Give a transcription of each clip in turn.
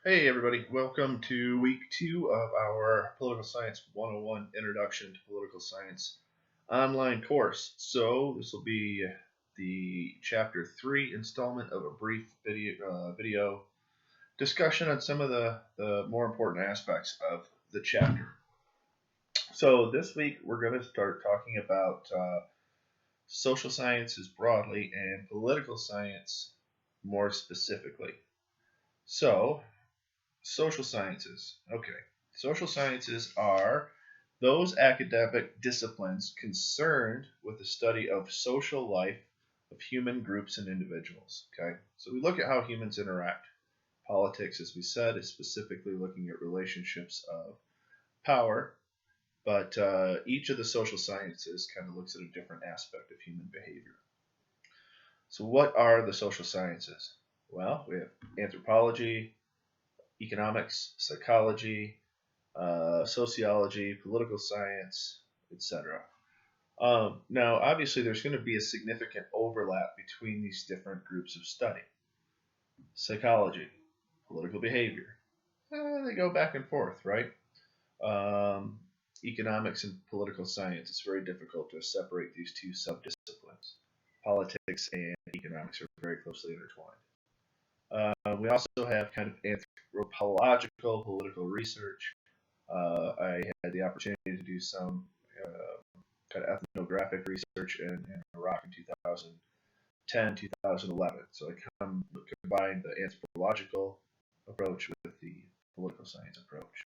Hey everybody, welcome to week 2 of our Political Science 101 Introduction to Political Science online course. So this will be the chapter 3 installment of a brief video discussion on some of the more important aspects of the chapter. So this week we're going to start talking about social sciences broadly and political science more specifically. So social sciences. Okay. Social sciences are those academic disciplines concerned with the study of social life of human groups and individuals. Okay. So we look at how humans interact. Politics, as we said, is specifically looking at relationships of power, but each of the social sciences kind of looks at a different aspect of human behavior. So what are the social sciences? Well, we have anthropology, economics, psychology, sociology, political science, etc. Now, obviously, there's going to be a significant overlap between these different groups of study. Psychology, political behavior, they go back and forth, right? Economics and political science, it's very difficult to separate these two subdisciplines. Politics and economics are very closely intertwined. We also have kind of anthropological political research. I had the opportunity to do some kind of ethnographic research in Iraq in 2010, 2011. So I combined the anthropological approach with the political science approach.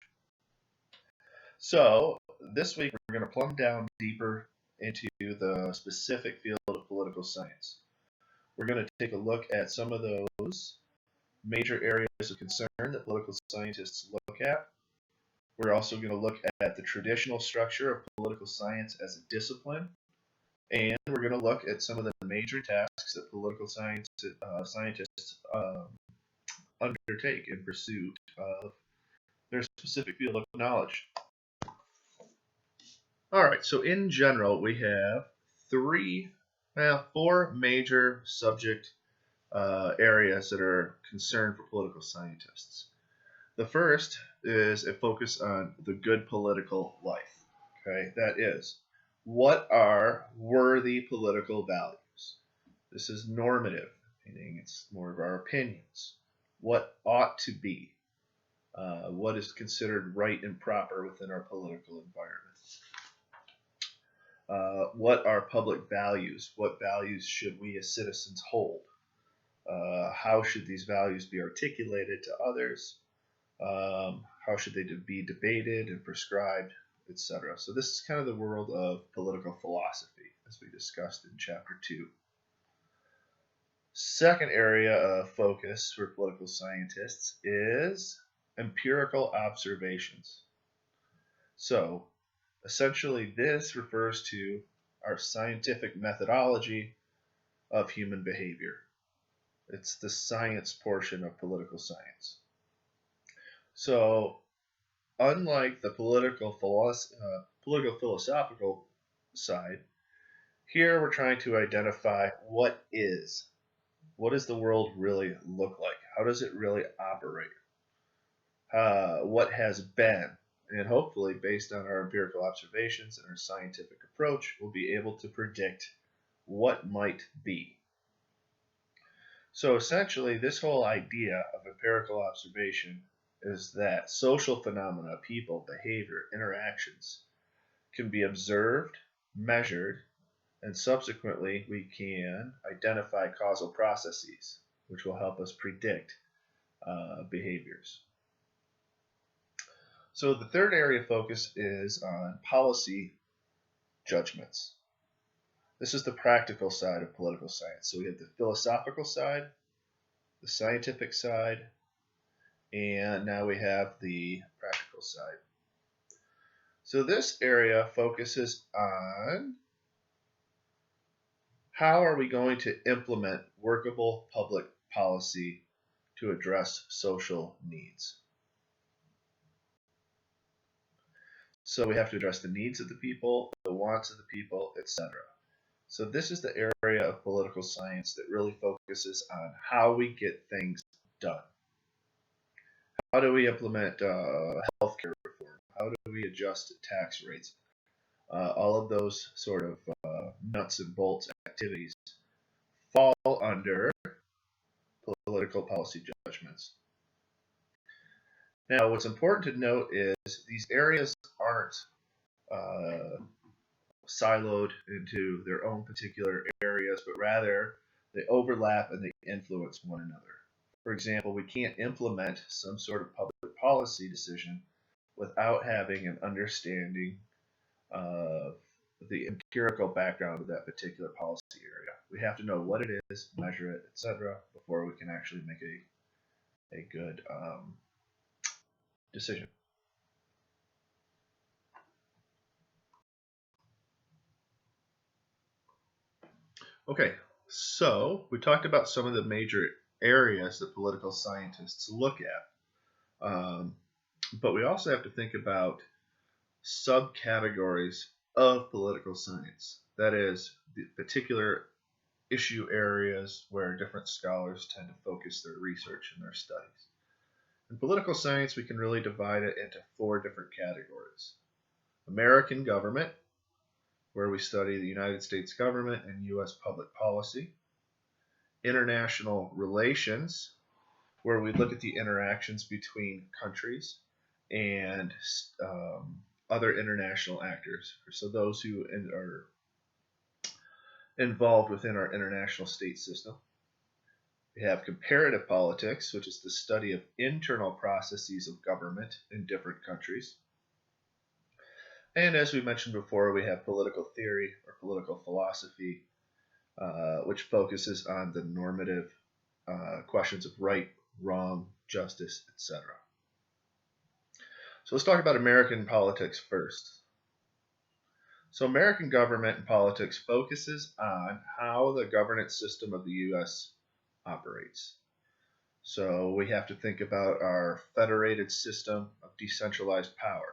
So this week we're going to plumb down deeper into the specific field of political science. We're going to take a look at some of those major areas of concern that political scientists look at. We're also going to look at the traditional structure of political science as a discipline, and we're going to look at some of the major tasks that political scientists undertake in pursuit of their specific field of knowledge. All right, so in general, we have four major subject areas that are concerned for political scientists. The first is a focus on the good political life. Okay, that is, what are worthy political values? This is normative, meaning it's more of our opinions. What ought to be? What is considered right and proper within our political environment? What are public values? What values should we as citizens hold? How should these values be articulated to others? How should they be debated and prescribed, etc. So this is kind of the world of political philosophy, as we discussed in Chapter 2. Second area of focus for political scientists is empirical observations. So essentially this refers to our scientific methodology of human behavior. It's the science portion of political science. So, unlike the political philosophical side, here we're trying to identify what does the world really look like? How does it really operate? What has been? And hopefully, based on our empirical observations and our scientific approach, we'll be able to predict what might be. So essentially, this whole idea of empirical observation is that social phenomena, people, behavior, interactions can be observed, measured, and subsequently we can identify causal processes, which will help us predict behaviors. So the third area of focus is on policy judgments. This is the practical side of political science. So we have the philosophical side, the scientific side, and now we have the practical side. So this area focuses on how are we going to implement workable public policy to address social needs. So we have to address the needs of the people, the wants of the people, etc. So this is the area of political science that really focuses on how we get things done. How do we implement healthcare reform? How do we adjust tax rates? All of those sort of nuts and bolts activities fall under political policy judgments. Now, what's important to note is these areas aren't siloed into their own particular areas, but rather they overlap and they influence one another. For example, we can't implement some sort of public policy decision without having an understanding of the empirical background of that particular policy area. We have to know what it is, measure it, etc., before we can actually make a good decision. Okay, so we talked about some of the major areas that political scientists look at, but we also have to think about subcategories of political science. That is, the particular issue areas where different scholars tend to focus their research and their studies. In political science, we can really divide it into 4 different categories. American government, where we study the United States government and U.S. public policy. International relations, where we look at the interactions between countries and other international actors, so those who are involved within our international state system. We have comparative politics, which is the study of internal processes of government in different countries. And as we mentioned before, we have political theory or political philosophy, which focuses on the normative questions of right, wrong, justice, etc. So let's talk about American politics first. So American government and politics focuses on how the governance system of the U.S. operates. So we have to think about our federated system of decentralized power.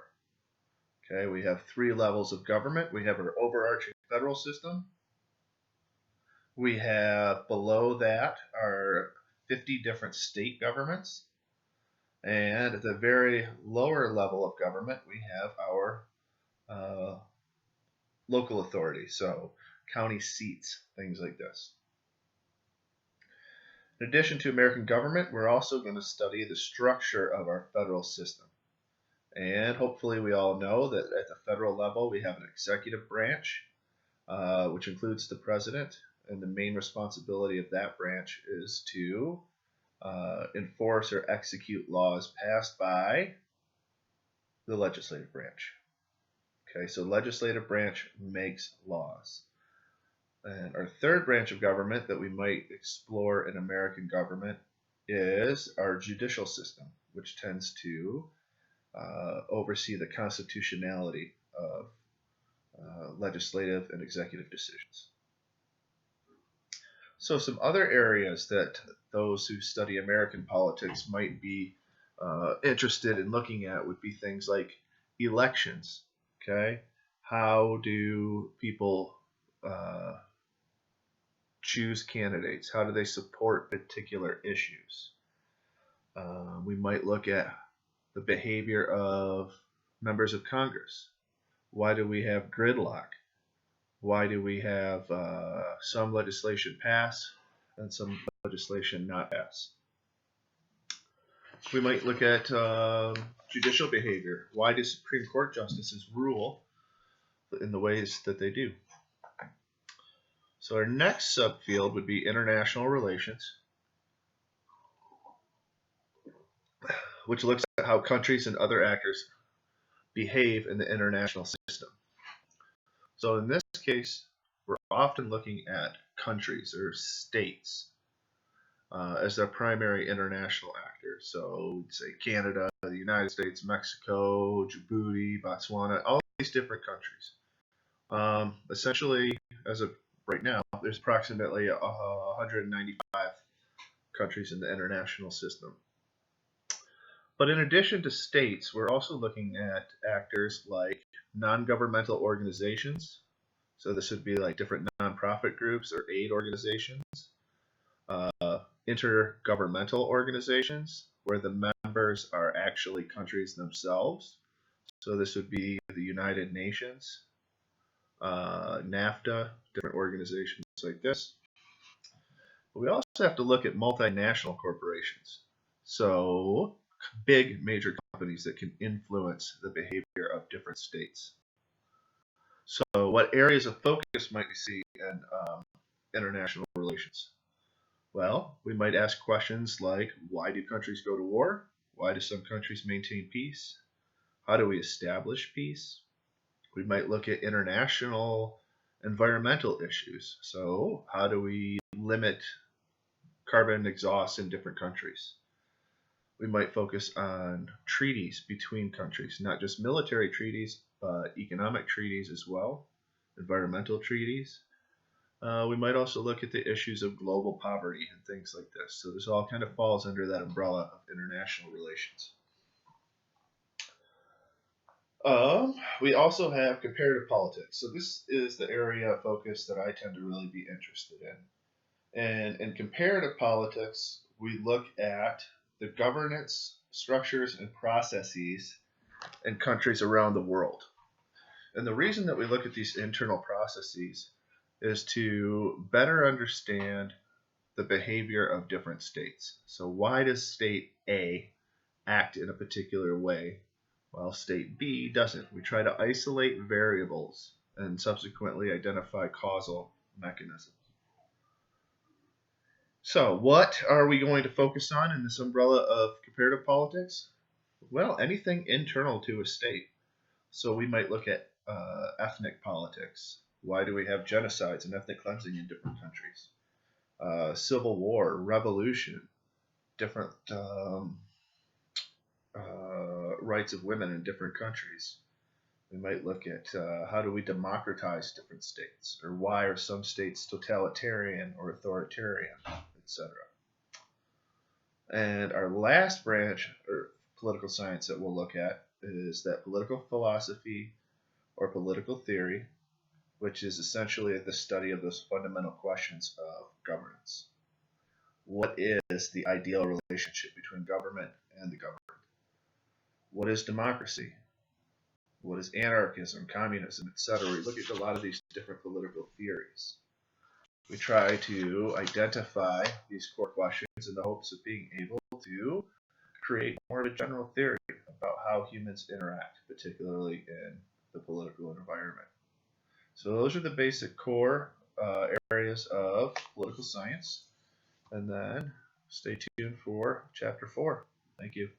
Okay, we have 3 levels of government. We have our overarching federal system. We have below that our 50 different state governments. And at the very lower level of government, we have our local authority, so county seats, things like this. In addition to American government, we're also going to study the structure of our federal system. And hopefully we all know that at the federal level we have an executive branch, which includes the president, and the main responsibility of that branch is to enforce or execute laws passed by the legislative branch. Okay, so legislative branch makes laws. And our third branch of government that we might explore in American government is our judicial system, which tends to oversee the constitutionality of legislative and executive decisions. So some other areas that those who study American politics might be interested in looking at would be things like elections. Okay, how do people choose candidates? How do they support particular issues? We might look at the behavior of members of Congress. Why do we have gridlock? Why do we have some legislation pass and some legislation not pass? We might look at judicial behavior. Why do Supreme Court justices rule in the ways that they do? So our next subfield would be international relations, which looks at how countries and other actors behave in the international system. So in this case, we're often looking at countries or states as their primary international actors. So we'd say Canada, the United States, Mexico, Djibouti, Botswana, all these different countries. Essentially, as of right now, there's approximately 195 countries in the international system. But in addition to states, we're also looking at actors like non-governmental organizations. So this would be like different nonprofit groups or aid organizations, intergovernmental organizations where the members are actually countries themselves. So this would be the United Nations, NAFTA, different organizations like this. But we also have to look at multinational corporations. So big major companies that can influence the behavior of different states. So what areas of focus might we see in international relations? Well, we might ask questions like, why do countries go to war? Why do some countries maintain peace? How do we establish peace? We might look at international environmental issues. So how do we limit carbon exhaust in different countries? We might focus on treaties between countries, not just military treaties, but economic treaties as well, environmental treaties. We might also look at the issues of global poverty and things like this. So this all kind of falls under that umbrella of international relations. We also have comparative politics. So this is the area of focus that I tend to really be interested in. And in comparative politics, we look at the governance structures and processes in countries around the world. And the reason that we look at these internal processes is to better understand the behavior of different states. So why does state A act in a particular way while state B doesn't? We try to isolate variables and subsequently identify causal mechanisms. So what are we going to focus on in this umbrella of comparative politics? Well, anything internal to a state. So we might look at ethnic politics. Why do we have genocides and ethnic cleansing in different countries? Civil war, revolution, different rights of women in different countries. We might look at how do we democratize different states, or why are some states totalitarian or authoritarian, etc. And our last branch, or political science, that we'll look at is that political philosophy or political theory, which is essentially the study of those fundamental questions of governance. What is the ideal relationship between government and the governed? What is democracy? What is anarchism, communism, etc.? We look at a lot of these different political theories. We try to identify these core questions in the hopes of being able to create more of a general theory about how humans interact, particularly in the political environment. So those are the basic core areas of political science. And then stay tuned for Chapter 4. Thank you.